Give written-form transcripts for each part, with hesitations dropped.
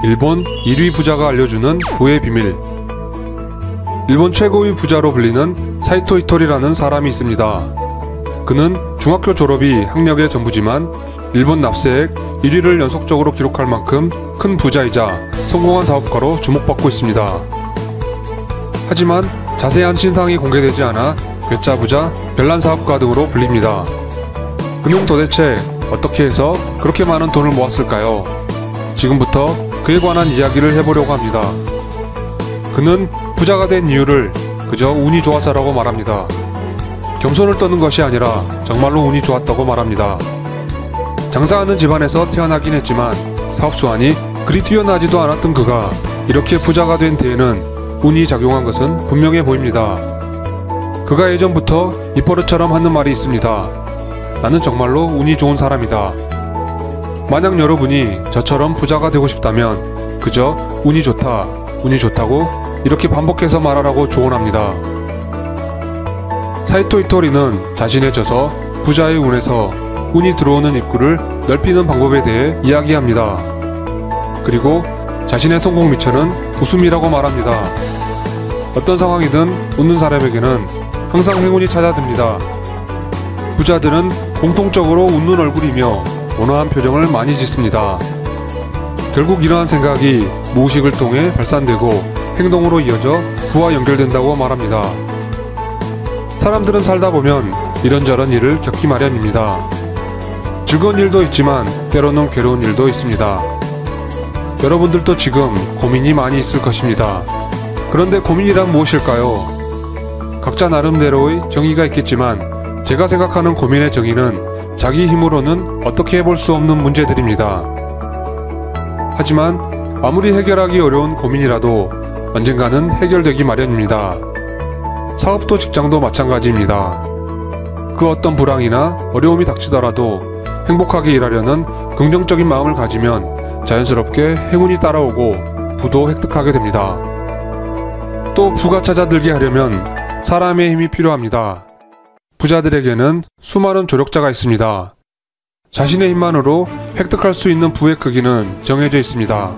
일본 1위 부자가 알려주는 부의 비밀. 일본 최고의 부자로 불리는 사이토 이토리라는 사람이 있습니다. 그는 중학교 졸업이 학력의 전부지만 일본 납세액 1위를 연속적으로 기록할 만큼 큰 부자이자 성공한 사업가로 주목받고 있습니다. 하지만 자세한 신상이 공개되지 않아 괴짜 부자, 별난 사업가 등으로 불립니다. 그는 도대체 어떻게 해서 그렇게 많은 돈을 모았을까요? 지금부터 그에 관한 이야기를 해보려고 합니다. 그는 부자가 된 이유를 그저 운이 좋아서라고 말합니다. 겸손을 떠는 것이 아니라 정말로 운이 좋았다고 말합니다. 장사하는 집안에서 태어나긴 했지만 사업 수완이 그리 뛰어나지도 않았던 그가 이렇게 부자가 된 데에는 운이 작용한 것은 분명해 보입니다. 그가 예전부터 입버릇처럼 하는 말이 있습니다. 나는 정말로 운이 좋은 사람이다. 만약 여러분이 저처럼 부자가 되고 싶다면 그저 운이 좋다, 운이 좋다고 이렇게 반복해서 말하라고 조언합니다. 사이토 이토리는 자신의 저서 부자의 운에서 운이 들어오는 입구를 넓히는 방법에 대해 이야기합니다. 그리고 자신의 성공 미천은 웃음이라고 말합니다. 어떤 상황이든 웃는 사람에게는 항상 행운이 찾아듭니다. 부자들은 공통적으로 웃는 얼굴이며 온화한 표정을 많이 짓습니다. 결국 이러한 생각이 무의식을 통해 발산되고 행동으로 이어져 부와 연결된다고 말합니다. 사람들은 살다 보면 이런저런 일을 겪기 마련입니다. 즐거운 일도 있지만 때로는 괴로운 일도 있습니다. 여러분들도 지금 고민이 많이 있을 것입니다. 그런데 고민이란 무엇일까요? 각자 나름대로의 정의가 있겠지만 제가 생각하는 고민의 정의는 자기 힘으로는 어떻게 해볼 수 없는 문제들입니다. 하지만 아무리 해결하기 어려운 고민이라도 언젠가는 해결되기 마련입니다. 사업도 직장도 마찬가지입니다. 그 어떤 불황이나 어려움이 닥치더라도 행복하게 일하려는 긍정적인 마음을 가지면 자연스럽게 행운이 따라오고 부도 획득하게 됩니다. 또 부가 찾아들게 하려면 사람의 힘이 필요합니다. 부자들에게는 수많은 조력자가 있습니다. 자신의 힘만으로 획득할 수 있는 부의 크기는 정해져 있습니다.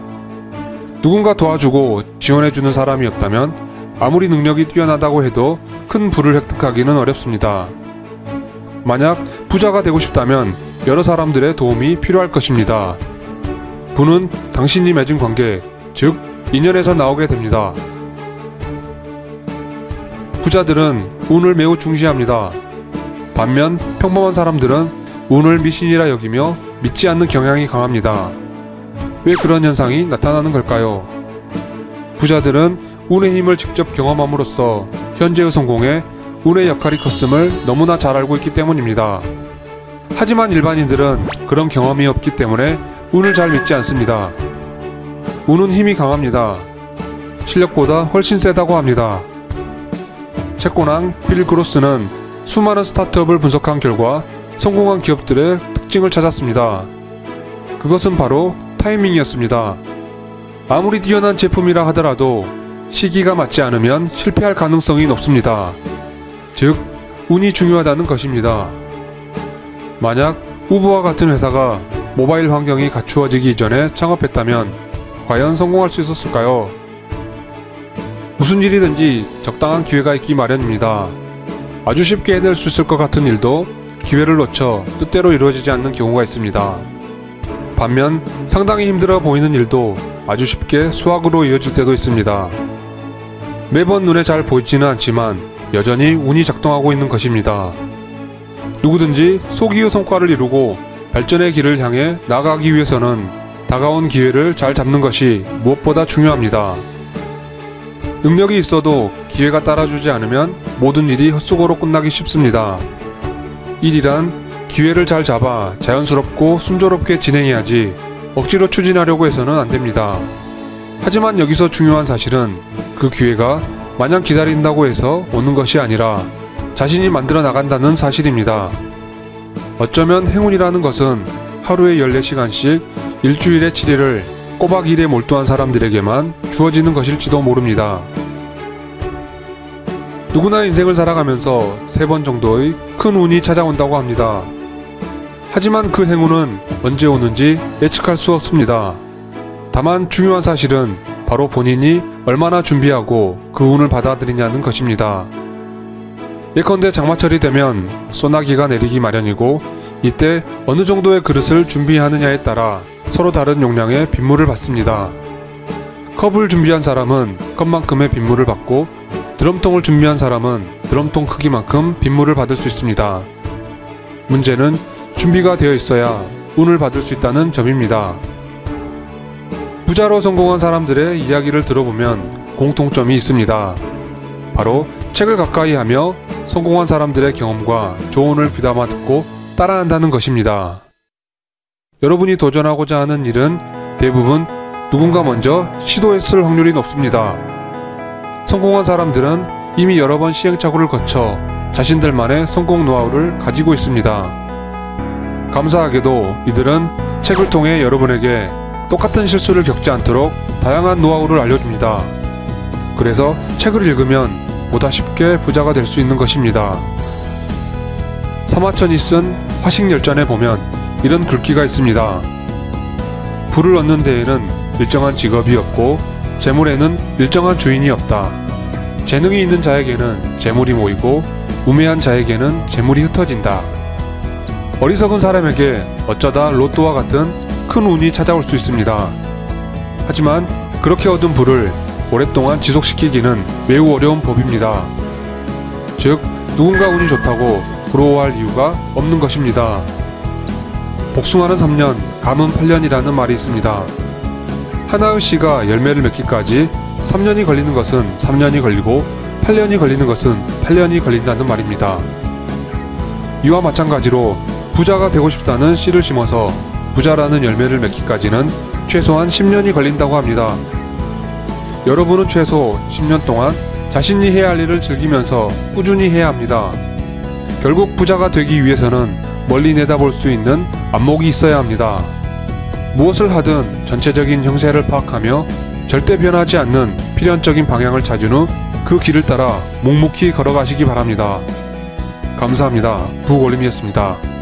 누군가 도와주고 지원해주는 사람이 없다면 아무리 능력이 뛰어나다고 해도 큰 부를 획득하기는 어렵습니다. 만약 부자가 되고 싶다면 여러 사람들의 도움이 필요할 것입니다. 부는 당신이 맺은 관계, 즉 인연에서 나오게 됩니다. 부자들은 운을 매우 중시합니다. 반면 평범한 사람들은 운을 미신이라 여기며 믿지 않는 경향이 강합니다. 왜 그런 현상이 나타나는 걸까요? 부자들은 운의 힘을 직접 경험함으로써 현재의 성공에 운의 역할이 컸음을 너무나 잘 알고 있기 때문입니다. 하지만 일반인들은 그런 경험이 없기 때문에 운을 잘 믿지 않습니다. 운은 힘이 강합니다. 실력보다 훨씬 세다고 합니다. 채권왕 빌 그로스는 수많은 스타트업을 분석한 결과 성공한 기업들의 특징을 찾았습니다. 그것은 바로 타이밍이었습니다. 아무리 뛰어난 제품이라 하더라도 시기가 맞지 않으면 실패할 가능성이 높습니다. 즉, 운이 중요하다는 것입니다. 만약 우버와 같은 회사가 모바일 환경이 갖추어지기 이전에 창업했다면 과연 성공할 수 있었을까요? 무슨 일이든지 적당한 기회가 있기 마련입니다. 아주 쉽게 해낼 수 있을 것 같은 일도 기회를 놓쳐 뜻대로 이루어지지 않는 경우가 있습니다. 반면 상당히 힘들어 보이는 일도 아주 쉽게 수확으로 이어질 때도 있습니다. 매번 눈에 잘 보이지는 않지만 여전히 운이 작동하고 있는 것입니다. 누구든지 소기의 성과를 이루고 발전의 길을 향해 나아가기 위해서는 다가온 기회를 잘 잡는 것이 무엇보다 중요합니다. 능력이 있어도 기회가 따라주지 않으면 모든 일이 헛수고로 끝나기 쉽습니다. 일이란 기회를 잘 잡아 자연스럽고 순조롭게 진행해야지 억지로 추진하려고 해서는 안됩니다. 하지만 여기서 중요한 사실은 그 기회가 마냥 기다린다고 해서 오는 것이 아니라 자신이 만들어 나간다는 사실입니다. 어쩌면 행운이라는 것은 하루에 14시간씩 일주일에 7일을 꼬박 일에 몰두한 사람들에게만 주어지는 것일지도 모릅니다. 누구나 인생을 살아가면서 3번 정도의 큰 운이 찾아온다고 합니다. 하지만 그 행운은 언제 오는지 예측할 수 없습니다. 다만 중요한 사실은 바로 본인이 얼마나 준비하고 그 운을 받아들이냐는 것입니다. 예컨대 장마철이 되면 소나기가 내리기 마련이고 이때 어느 정도의 그릇을 준비하느냐에 따라 서로 다른 용량의 빗물을 받습니다. 컵을 준비한 사람은 컵만큼의 빗물을 받고 드럼통을 준비한 사람은 드럼통 크기만큼 빗물을 받을 수 있습니다. 문제는 준비가 되어 있어야 운을 받을 수 있다는 점입니다. 부자로 성공한 사람들의 이야기를 들어보면 공통점이 있습니다. 바로 책을 가까이 하며 성공한 사람들의 경험과 조언을 귀담아 듣고 따라한다는 것입니다. 여러분이 도전하고자 하는 일은 대부분 누군가 먼저 시도했을 확률이 높습니다. 성공한 사람들은 이미 여러 번 시행착오를 거쳐 자신들만의 성공 노하우를 가지고 있습니다. 감사하게도 이들은 책을 통해 여러분에게 똑같은 실수를 겪지 않도록 다양한 노하우를 알려줍니다. 그래서 책을 읽으면 보다 쉽게 부자가 될 수 있는 것입니다. 사마천이 쓴 화식열전에 보면 이런 글귀가 있습니다. 부를 얻는 데에는 일정한 직업이 없고 재물에는 일정한 주인이 없다. 재능이 있는 자에게는 재물이 모이고 우매한 자에게는 재물이 흩어진다. 어리석은 사람에게 어쩌다 로또와 같은 큰 운이 찾아올 수 있습니다. 하지만 그렇게 얻은 부를 오랫동안 지속시키기는 매우 어려운 법입니다. 즉, 누군가 운이 좋다고 부러워할 이유가 없는 것입니다. 복숭아는 3년, 감은 8년이라는 말이 있습니다. 하나의 씨가 열매를 맺기까지 3년이 걸리는 것은 3년이 걸리고 8년이 걸리는 것은 8년이 걸린다는 말입니다. 이와 마찬가지로 부자가 되고 싶다는 씨를 심어서 부자라는 열매를 맺기까지는 최소한 10년이 걸린다고 합니다. 여러분은 최소 10년 동안 자신이 해야 할 일을 즐기면서 꾸준히 해야 합니다. 결국 부자가 되기 위해서는 멀리 내다볼 수 있는 안목이 있어야 합니다. 무엇을 하든 전체적인 형세를 파악하며 절대 변하지 않는 필연적인 방향을 찾은 후 그 길을 따라 묵묵히 걸어가시기 바랍니다. 감사합니다. 북올림이었습니다.